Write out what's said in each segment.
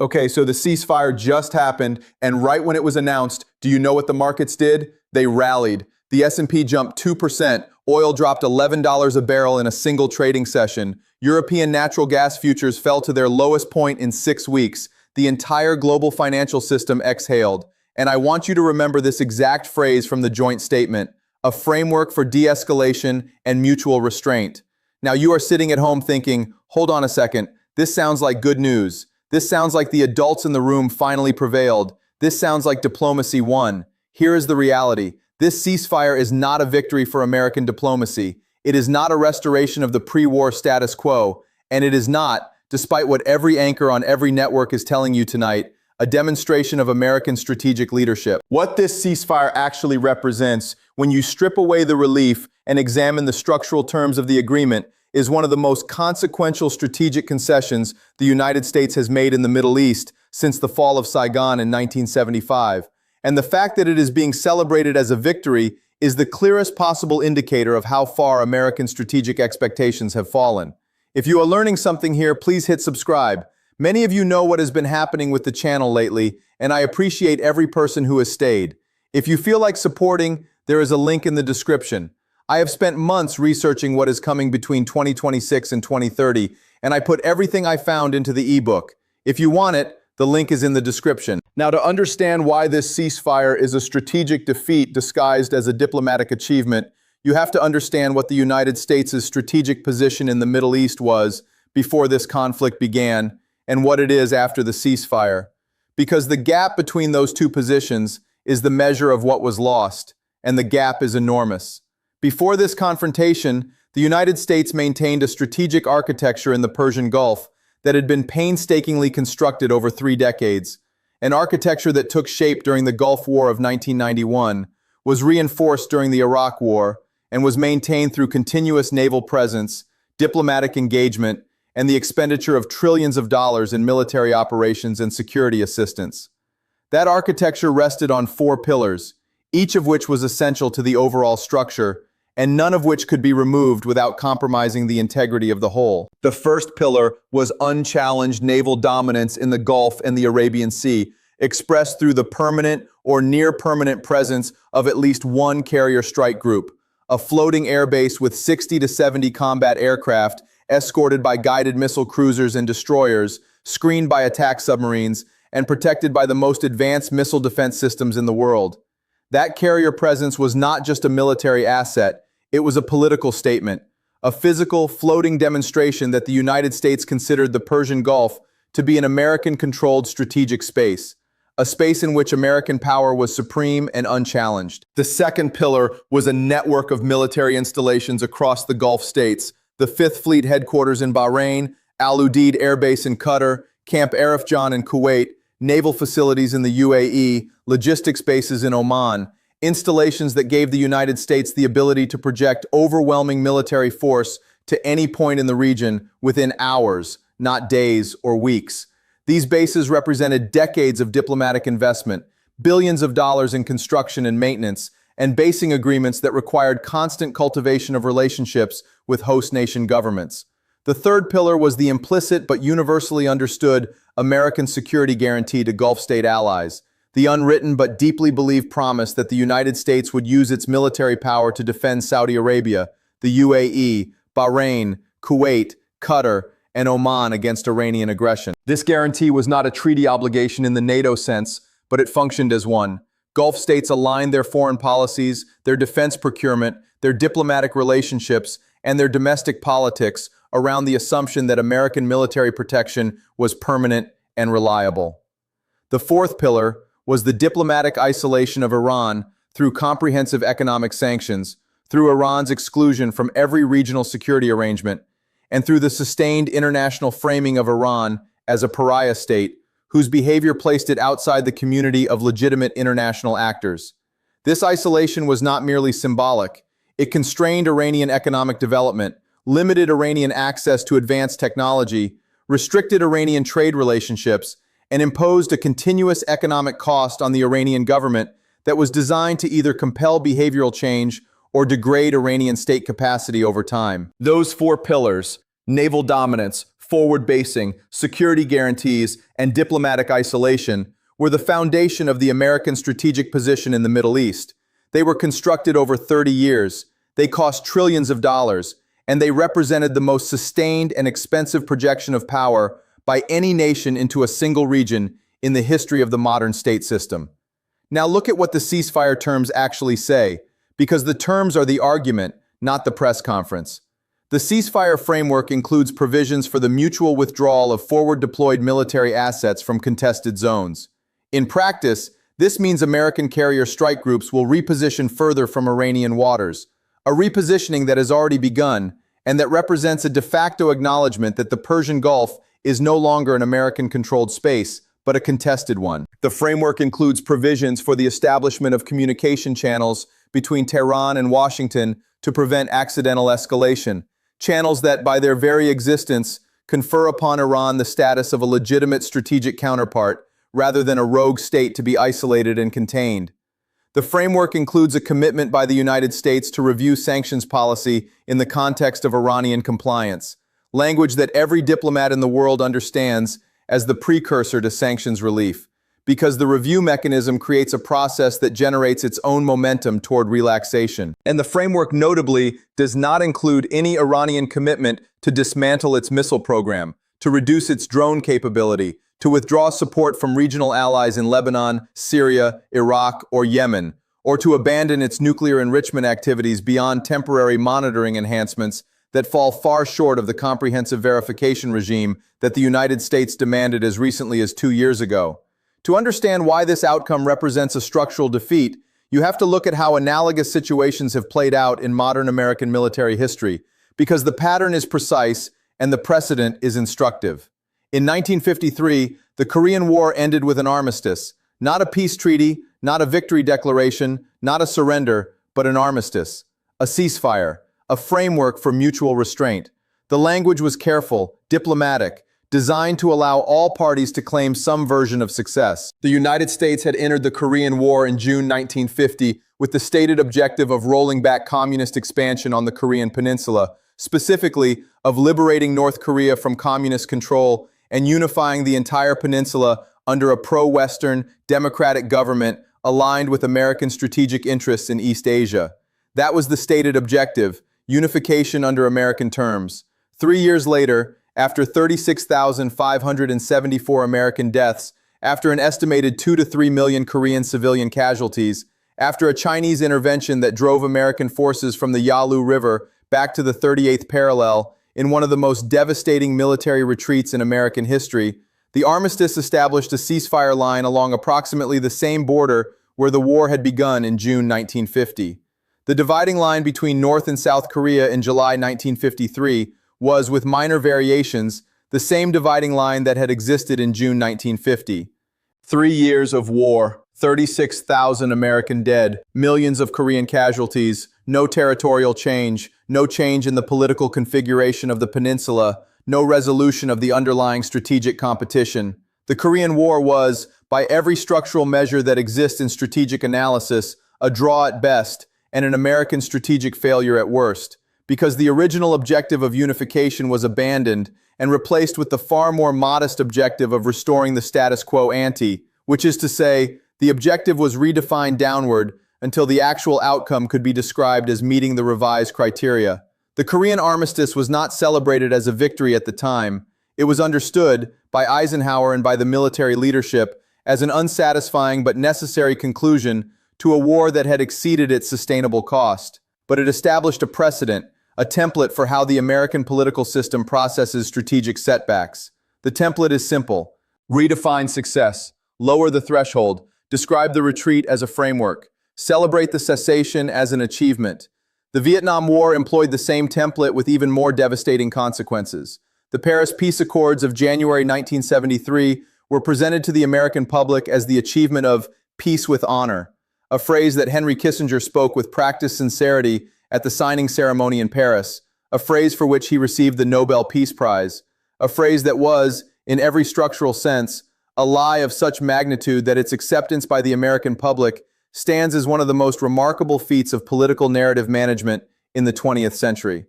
Okay, so the ceasefire just happened, and right when it was announced, do you know what the markets did? They rallied. The S&P jumped 2%, oil dropped $11 a barrel in a single trading session. European natural gas futures fell to their lowest point in 6 weeks. The entire global financial system exhaled. And I want you to remember this exact phrase from the joint statement: a framework for de-escalation and mutual restraint. Now you are sitting at home thinking, hold on a second, this sounds like good news. This sounds like the adults in the room finally prevailed. This sounds like diplomacy won. Here is the reality. This ceasefire is not a victory for American diplomacy. It is not a restoration of the pre-war status quo. And it is not, despite what every anchor on every network is telling you tonight, a demonstration of American strategic leadership. What this ceasefire actually represents, when you strip away the relief and examine the structural terms of the agreement, is one of the most consequential strategic concessions the United States has made in the Middle East since the fall of Saigon in 1975. And the fact that it is being celebrated as a victory is the clearest possible indicator of how far American strategic expectations have fallen. If you are learning something here, please hit subscribe. Many of you know what has been happening with the channel lately, and I appreciate every person who has stayed. If you feel like supporting, there is a link in the description. I have spent months researching what is coming between 2026 and 2030, and I put everything I found into the ebook. If you want it, the link is in the description. Now, to understand why this ceasefire is a strategic defeat disguised as a diplomatic achievement, you have to understand what the United States' strategic position in the Middle East was before this conflict began, and what it is after the ceasefire. Because the gap between those two positions is the measure of what was lost, and the gap is enormous. Before this confrontation, the United States maintained a strategic architecture in the Persian Gulf that had been painstakingly constructed over 3 decades. An architecture that took shape during the Gulf War of 1991, was reinforced during the Iraq War, and was maintained through continuous naval presence, diplomatic engagement, and the expenditure of trillions of dollars in military operations and security assistance. That architecture rested on 4 pillars, each of which was essential to the overall structure, and none of which could be removed without compromising the integrity of the whole. The first pillar was unchallenged naval dominance in the Gulf and the Arabian Sea, expressed through the permanent or near-permanent presence of at least one carrier strike group, a floating airbase with 60 to 70 combat aircraft escorted by guided missile cruisers and destroyers, screened by attack submarines, and protected by the most advanced missile defense systems in the world. That carrier presence was not just a military asset, it was a political statement, a physical, floating demonstration that the United States considered the Persian Gulf to be an American-controlled strategic space, a space in which American power was supreme and unchallenged. The second pillar was a network of military installations across the Gulf states, the 5th Fleet headquarters in Bahrain, Al Udeid Air Base in Qatar, Camp Arifjan in Kuwait, naval facilities in the UAE, logistics bases in Oman, installations that gave the United States the ability to project overwhelming military force to any point in the region within hours, not days or weeks. These bases represented decades of diplomatic investment, billions of dollars in construction and maintenance, and basing agreements that required constant cultivation of relationships with host nation governments. The third pillar was the implicit but universally understood American security guarantee to Gulf state allies, the unwritten but deeply believed promise that the United States would use its military power to defend Saudi Arabia, the UAE, Bahrain, Kuwait, Qatar, and Oman against Iranian aggression. This guarantee was not a treaty obligation in the NATO sense, but it functioned as one. Gulf states aligned their foreign policies, their defense procurement, their diplomatic relationships, and their domestic politics around the assumption that American military protection was permanent and reliable. The fourth pillar was the diplomatic isolation of Iran through comprehensive economic sanctions, through Iran's exclusion from every regional security arrangement, and through the sustained international framing of Iran as a pariah state whose behavior placed it outside the community of legitimate international actors. This isolation was not merely symbolic. It constrained Iranian economic development, limited Iranian access to advanced technology, restricted Iranian trade relationships, and imposed a continuous economic cost on the Iranian government that was designed to either compel behavioral change or degrade Iranian state capacity over time. Those 4 pillars, naval dominance, forward basing, security guarantees, and diplomatic isolation were the foundation of the American strategic position in the Middle East. They were constructed over 30 years. They cost trillions of dollars, and they represented the most sustained and expensive projection of power by any nation into a single region in the history of the modern state system. Now look at what the ceasefire terms actually say, because the terms are the argument, not the press conference. The ceasefire framework includes provisions for the mutual withdrawal of forward-deployed military assets from contested zones. In practice, this means American carrier strike groups will reposition further from Iranian waters, a repositioning that has already begun and that represents a de facto acknowledgement that the Persian Gulf is no longer an American-controlled space, but a contested one. The framework includes provisions for the establishment of communication channels between Tehran and Washington to prevent accidental escalation, channels that, by their very existence, confer upon Iran the status of a legitimate strategic counterpart, rather than a rogue state to be isolated and contained. The framework includes a commitment by the United States to review sanctions policy in the context of Iranian compliance, language that every diplomat in the world understands as the precursor to sanctions relief, because the review mechanism creates a process that generates its own momentum toward relaxation. And the framework notably does not include any Iranian commitment to dismantle its missile program, to reduce its drone capability, to withdraw support from regional allies in Lebanon, Syria, Iraq, or Yemen, or to abandon its nuclear enrichment activities beyond temporary monitoring enhancements that fall far short of the comprehensive verification regime that the United States demanded as recently as 2 years ago. To understand why this outcome represents a structural defeat, you have to look at how analogous situations have played out in modern American military history, because the pattern is precise and the precedent is instructive. In 1953, the Korean War ended with an armistice, not a peace treaty, not a victory declaration, not a surrender, but an armistice, a ceasefire, a framework for mutual restraint. The language was careful, diplomatic, designed to allow all parties to claim some version of success. The United States had entered the Korean War in June 1950 with the stated objective of rolling back communist expansion on the Korean peninsula, specifically of liberating North Korea from communist control and unifying the entire peninsula under a pro-Western, democratic government aligned with American strategic interests in East Asia. That was the stated objective, unification under American terms. 3 years later, after 36,574 American deaths, after an estimated 2 to 3 million Korean civilian casualties, after a Chinese intervention that drove American forces from the Yalu River back to the 38th parallel in one of the most devastating military retreats in American history, the armistice established a ceasefire line along approximately the same border where the war had begun in June 1950. The dividing line between North and South Korea in July 1953 was, with minor variations, the same dividing line that had existed in June 1950. 3 years of war, 36,000 American dead, millions of Korean casualties, no territorial change, no change in the political configuration of the peninsula, no resolution of the underlying strategic competition. The Korean War was, by every structural measure that exists in strategic analysis, a draw at best and an American strategic failure at worst, because the original objective of unification was abandoned and replaced with the far more modest objective of restoring the status quo ante, which is to say, the objective was redefined downward until the actual outcome could be described as meeting the revised criteria. The Korean armistice was not celebrated as a victory at the time. It was understood, by Eisenhower and by the military leadership, as an unsatisfying but necessary conclusion to a war that had exceeded its sustainable cost. But it established a precedent, a template for how the American political system processes strategic setbacks. The template is simple. Redefine success, lower the threshold, describe the retreat as a framework, celebrate the cessation as an achievement. The Vietnam War employed the same template with even more devastating consequences. The Paris Peace Accords of January 1973 were presented to the American public as the achievement of peace with honor, a phrase that Henry Kissinger spoke with practiced sincerity at the signing ceremony in Paris, a phrase for which he received the Nobel Peace Prize, a phrase that was, in every structural sense, a lie of such magnitude that its acceptance by the American public stands as one of the most remarkable feats of political narrative management in the 20th century.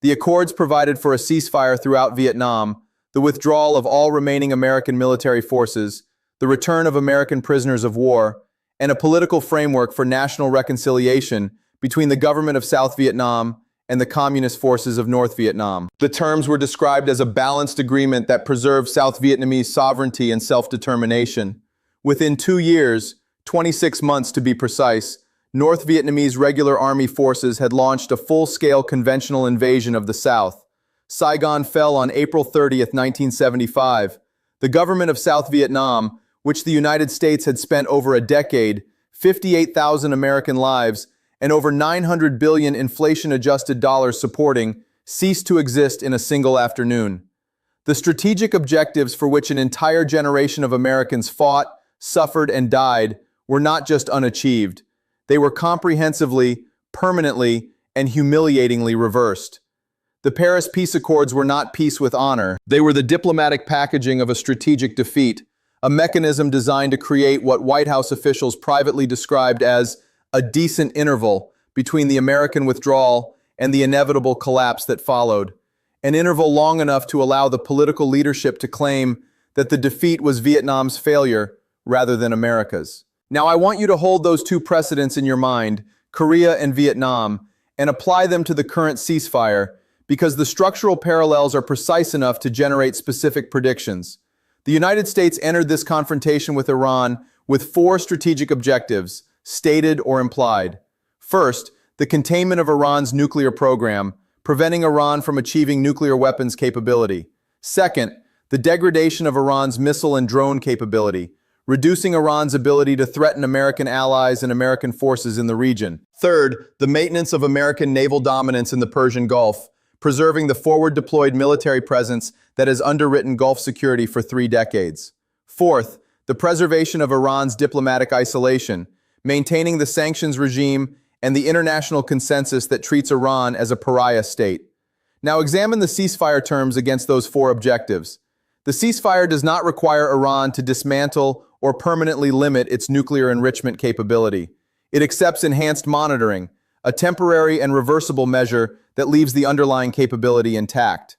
The Accords provided for a ceasefire throughout Vietnam, the the withdrawal of all remaining American military forces, the return of American prisoners of war, and a political framework for national reconciliation between the government of South Vietnam and the communist forces of North Vietnam. The terms were described as a balanced agreement that preserved South Vietnamese sovereignty and self-determination. Within 2 years, 26 months to be precise, North Vietnamese regular army forces had launched a full-scale conventional invasion of the South. Saigon fell on April 30th, 1975. The government of South Vietnam, which the United States had spent over a decade, 58,000 American lives, and over 900 billion inflation-adjusted dollars supporting, ceased to exist in a single afternoon. The strategic objectives for which an entire generation of Americans fought, suffered, and died were not just unachieved. They were comprehensively, permanently, and humiliatingly reversed. The Paris Peace Accords were not peace with honor. They were the diplomatic packaging of a strategic defeat, a mechanism designed to create what White House officials privately described as a decent interval between the American withdrawal and the inevitable collapse that followed. An interval long enough to allow the political leadership to claim that the defeat was Vietnam's failure rather than America's. Now, I want you to hold those two precedents in your mind, Korea and Vietnam, and apply them to the current ceasefire, because the structural parallels are precise enough to generate specific predictions. The United States entered this confrontation with Iran with 4 strategic objectives, stated or implied. First, the containment of Iran's nuclear program, preventing Iran from achieving nuclear weapons capability. Second, the degradation of Iran's missile and drone capability, reducing Iran's ability to threaten American allies and American forces in the region. Third, the maintenance of American naval dominance in the Persian Gulf, preserving the forward-deployed military presence that has underwritten Gulf security for 3 decades. Fourth, the preservation of Iran's diplomatic isolation, maintaining the sanctions regime and the international consensus that treats Iran as a pariah state. Now examine the ceasefire terms against those 4 objectives. The ceasefire does not require Iran to dismantle or permanently limit its nuclear enrichment capability. It accepts enhanced monitoring, a temporary and reversible measure that leaves the underlying capability intact.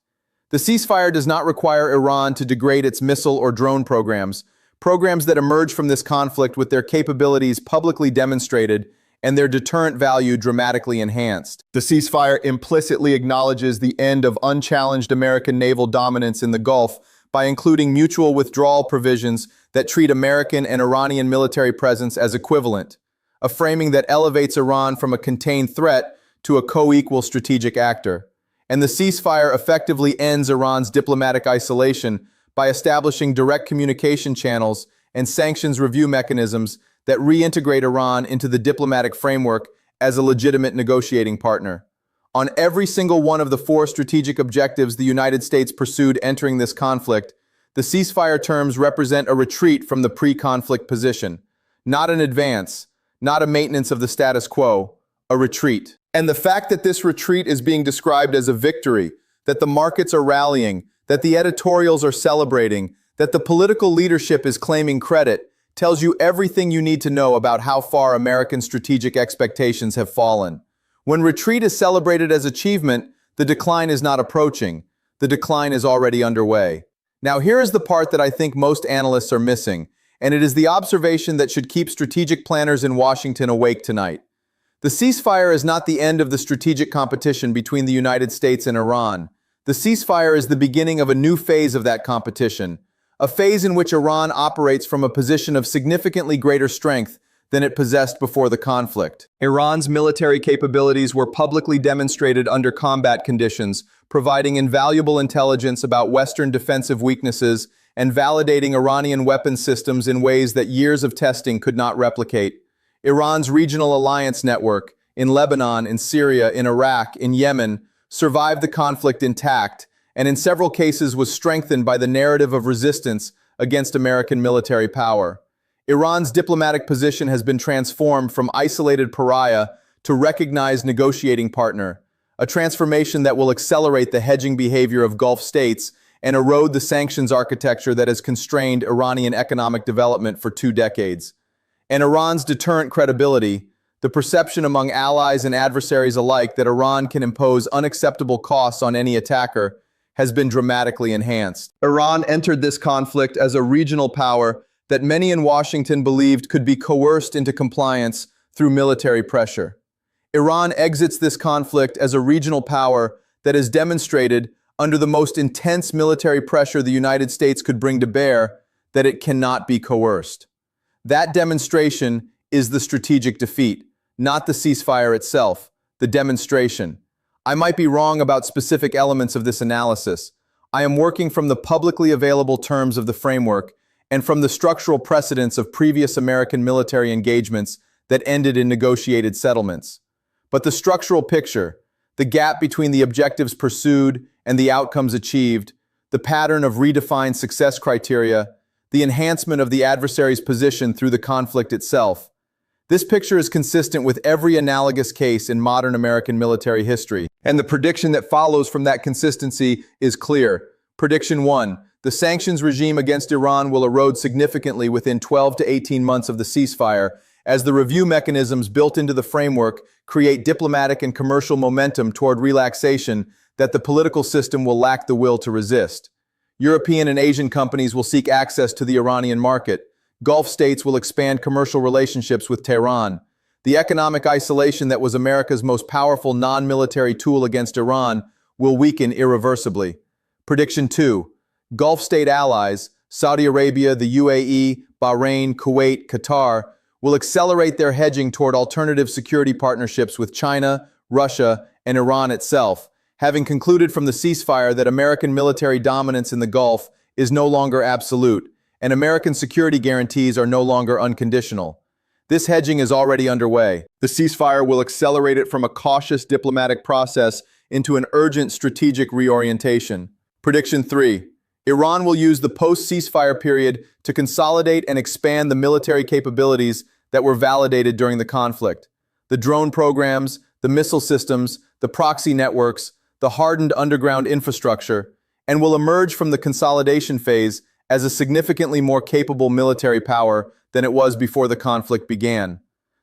The ceasefire does not require Iran to degrade its missile or drone programs that emerge from this conflict with their capabilities publicly demonstrated and their deterrent value dramatically enhanced. The ceasefire implicitly acknowledges the end of unchallenged American naval dominance in the Gulf by including mutual withdrawal provisions that treat American and Iranian military presence as equivalent, a framing that elevates Iran from a contained threat to a co-equal strategic actor. And the ceasefire effectively ends Iran's diplomatic isolation by establishing direct communication channels and sanctions review mechanisms that reintegrate Iran into the diplomatic framework as a legitimate negotiating partner. On every single one of the 4 strategic objectives the United States pursued entering this conflict, the ceasefire terms represent a retreat from the pre-conflict position, not an advance, not a maintenance of the status quo, a retreat. And the fact that this retreat is being described as a victory, that the markets are rallying, that the editorials are celebrating, that the political leadership is claiming credit, tells you everything you need to know about how far American strategic expectations have fallen. When retreat is celebrated as achievement, the decline is not approaching. The decline is already underway. Now, here is the part that I think most analysts are missing, and it is the observation that should keep strategic planners in Washington awake tonight. The ceasefire is not the end of the strategic competition between the United States and Iran. The ceasefire is the beginning of a new phase of that competition, a phase in which Iran operates from a position of significantly greater strength than it possessed before the conflict. Iran's military capabilities were publicly demonstrated under combat conditions, providing invaluable intelligence about Western defensive weaknesses and validating Iranian weapons systems in ways that years of testing could not replicate. Iran's regional alliance network in Lebanon, in Syria, in Iraq, in Yemen survived the conflict intact, and in several cases was strengthened by the narrative of resistance against American military power. Iran's diplomatic position has been transformed from isolated pariah to recognized negotiating partner, a transformation that will accelerate the hedging behavior of Gulf states and erode the sanctions architecture that has constrained Iranian economic development for 2 decades. And Iran's deterrent credibility, the perception among allies and adversaries alike that Iran can impose unacceptable costs on any attacker, has been dramatically enhanced. Iran entered this conflict as a regional power that many in Washington believed could be coerced into compliance through military pressure. Iran exits this conflict as a regional power that has demonstrated, under the most intense military pressure the United States could bring to bear, that it cannot be coerced. That demonstration is the strategic defeat, not the ceasefire itself, the demonstration. I might be wrong about specific elements of this analysis. I am working from the publicly available terms of the framework and from the structural precedents of previous American military engagements that ended in negotiated settlements. But the structural picture, the gap between the objectives pursued and the outcomes achieved, the pattern of redefined success criteria, the enhancement of the adversary's position through the conflict itself. This picture is consistent with every analogous case in modern American military history. And the prediction that follows from that consistency is clear. Prediction 1. The sanctions regime against Iran will erode significantly within 12 to 18 months of the ceasefire, as the review mechanisms built into the framework create diplomatic and commercial momentum toward relaxation that the political system will lack the will to resist. European and Asian companies will seek access to the Iranian market. Gulf states will expand commercial relationships with Tehran. The economic isolation that was America's most powerful non-military tool against Iran will weaken irreversibly. Prediction 2. Gulf state allies, Saudi Arabia, the UAE, Bahrain, Kuwait, Qatar, will accelerate their hedging toward alternative security partnerships with China, Russia, and Iran itself, having concluded from the ceasefire that American military dominance in the Gulf is no longer absolute, and American security guarantees are no longer unconditional. This hedging is already underway. The ceasefire will accelerate it from a cautious diplomatic process into an urgent strategic reorientation. Prediction 3. Iran will use the post-ceasefire period to consolidate and expand the military capabilities that were validated during the conflict. The drone programs, the missile systems, the proxy networks, the hardened underground infrastructure, and will emerge from the consolidation phase as a significantly more capable military power than it was before the conflict began.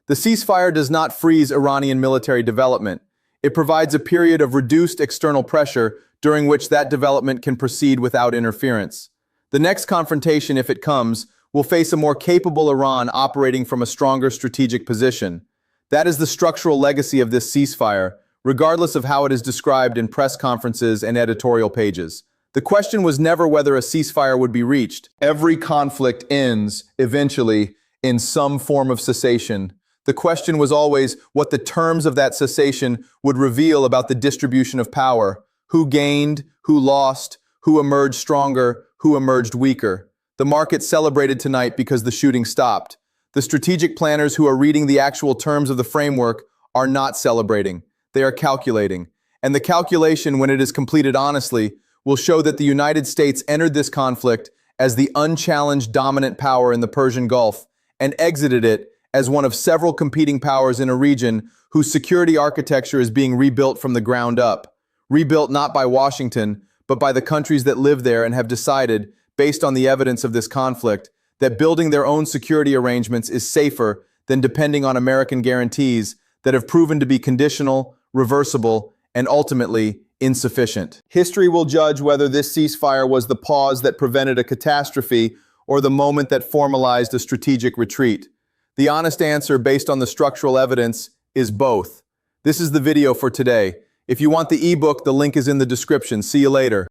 The ceasefire does not freeze Iranian military development. It provides a period of reduced external pressure during which that development can proceed without interference. The next confrontation, if it comes, will face a more capable Iran operating from a stronger strategic position. That is the structural legacy of this ceasefire, regardless of how it is described in press conferences and editorial pages. The question was never whether a ceasefire would be reached. Every conflict ends, eventually, in some form of cessation. The question was always what the terms of that cessation would reveal about the distribution of power. Who gained, who lost, who emerged stronger, who emerged weaker. The market celebrated tonight because the shooting stopped. The strategic planners who are reading the actual terms of the framework are not celebrating. They are calculating. And the calculation, when it is completed honestly, will show that the United States entered this conflict as the unchallenged dominant power in the Persian Gulf and exited it as one of several competing powers in a region whose security architecture is being rebuilt from the ground up. Rebuilt not by Washington, but by the countries that live there and have decided, based on the evidence of this conflict, that building their own security arrangements is safer than depending on American guarantees that have proven to be conditional, reversible, and ultimately insufficient. History will judge whether this ceasefire was the pause that prevented a catastrophe or the moment that formalized a strategic retreat. The honest answer, based on the structural evidence, is both. This is the video for today. If you want the ebook, the link is in the description. See you later.